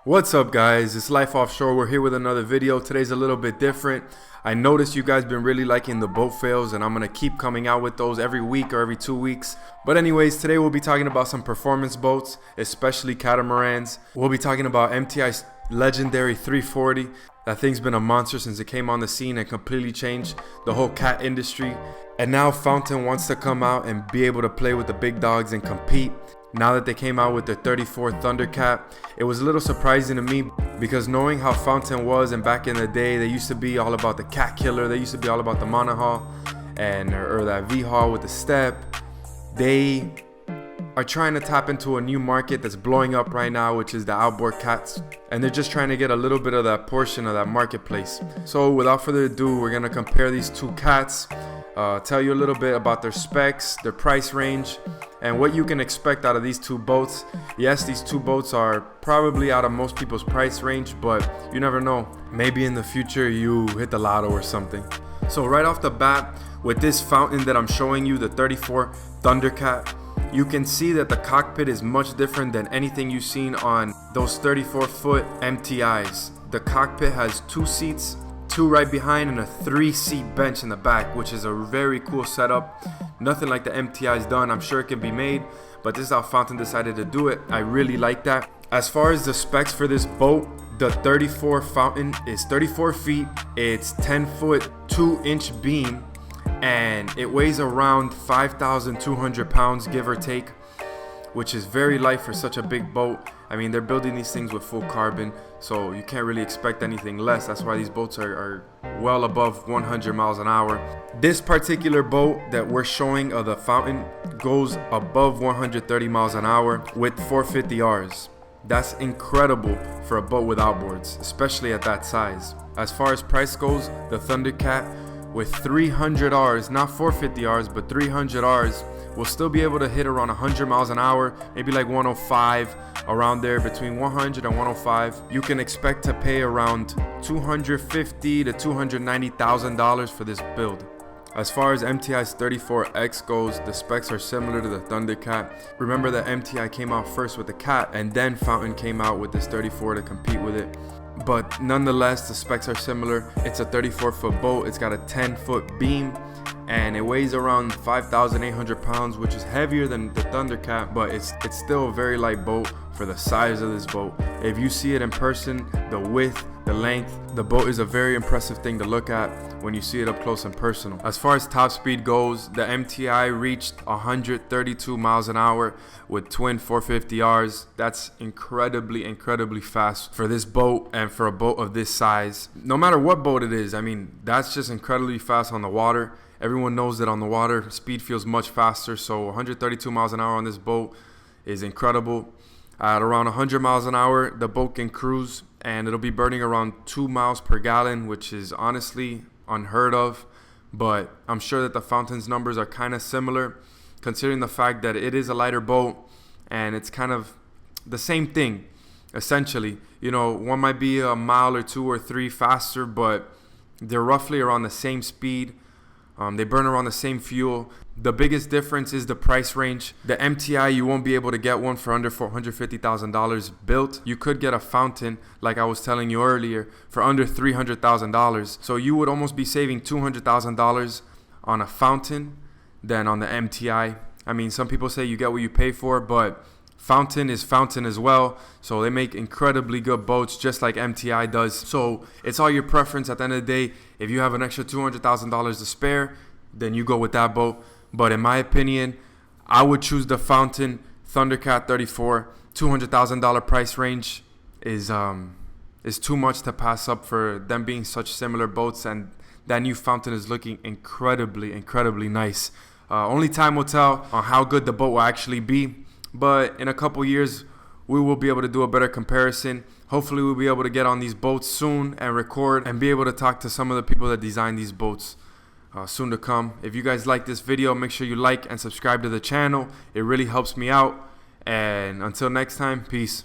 What's up guys, it's Life Offshore. We're here with another video. Today's a little bit different. I noticed you guys been really liking the boat fails, and I'm gonna keep coming out with those every week or every 2 weeks. But anyways, today we'll be talking about some performance boats, especially catamarans. We'll be talking about MTI's legendary 340. That thing's been a monster since it came on the scene and completely changed the whole cat industry. And now Fountain wants to come out and be able to play with the big dogs and compete. Now that they came out with their 34 ThunderCat, it was a little surprising to me because knowing how Fountain was, and back in the day they used to be all about the cat killer, they used to be all about the monohull and or that V-hull with the step. They are trying to tap into a new market that's blowing up right now, which is the outboard cats, and they're just trying to get a little bit of that portion of that marketplace. So without further ado, we're gonna compare these two cats, tell you a little bit about their specs, their price range, and what you can expect out of these two boats. Yes, these two boats are probably out of most people's price range, but you never know. Maybe in the future you hit the lotto or something. So right off the bat, with this Fountain that I'm showing you, the 34 ThunderCat, you can see that the cockpit is much different than anything you've seen on those 34-foot MTIs. The cockpit has 2 seats, 2 right behind, and a 3-seat bench in the back, which is a very cool setup. Nothing like the MTI's done. I'm sure it can be made, but this is how Fountain decided to do it. I really like that. As far as the specs for this boat, the 34 Fountain is 34 feet. It's 10-foot 2-inch beam, and it weighs around 5,200 pounds, give or take, which is very light for such a big boat. I mean, they're building these things with full carbon, so you can't really expect anything less. That's why these boats are well above 100 miles an hour. This particular boat that we're showing of the Fountain goes above 130 miles an hour with 450 Rs. That's incredible for a boat with outboards, especially at that size. As far as price goes, the ThunderCat with 300 Rs, not 450 Rs, but 300 Rs, will still be able to hit around 100 miles an hour, maybe like 105, around there, between 100 and 105. You can expect to pay around $250,000 to $290,000 for this build. As far as MTI's 34X goes, the specs are similar to the ThunderCat. Remember that MTI came out first with the Cat, and then Fountain came out with this 34 to compete with it. But nonetheless, the specs are similar. It's a 34-foot boat. It's got a 10-foot beam, and it weighs around 5,800 pounds, which is heavier than the ThunderCat, but it's still a very light boat for the size of this boat. If you see it in person, the width, the length, the boat is a very impressive thing to look at when you see it up close and personal. As far as top speed goes, the MTI reached 132 miles an hour with twin 450 Rs. That's incredibly fast for this boat and for a boat of this size. No matter what boat it is, I mean, that's just incredibly fast on the water. Everyone knows that on the water, speed feels much faster, so 132 miles an hour on this boat is incredible. At around 100 miles an hour, the boat can cruise, and it'll be burning around 2 miles per gallon, which is honestly unheard of. But I'm sure that the Fountain's numbers are kind of similar, considering the fact that it is a lighter boat, and it's kind of the same thing, essentially. You know, one might be a mile or 2 or 3 faster, but they're roughly around the same speed. They burn around the same fuel. The biggest difference is the price range. The MTI, you won't be able to get one for under $450,000 built. You could get a Fountain, like I was telling you earlier, for under $300,000. So you would almost be saving $200,000 on a Fountain than on the MTI. I mean, some people say you get what you pay for, but Fountain is Fountain as well, so they make incredibly good boats just like MTI does. So it's all your preference at the end of the day. If you have an extra $200,000 to spare, then you go with that boat. But in my opinion, I would choose the Fountain ThunderCat 34. $200,000 price range is too much to pass up for them being such similar boats, and that new Fountain is looking incredibly nice. Only time will tell on how good the boat will actually be. But in a couple years, we will be able to do a better comparison. Hopefully, we'll be able to get on these boats soon and record and be able to talk to some of the people that design these boats soon to come. If you guys like this video, make sure you like and subscribe to the channel. It really helps me out. And until next time, peace.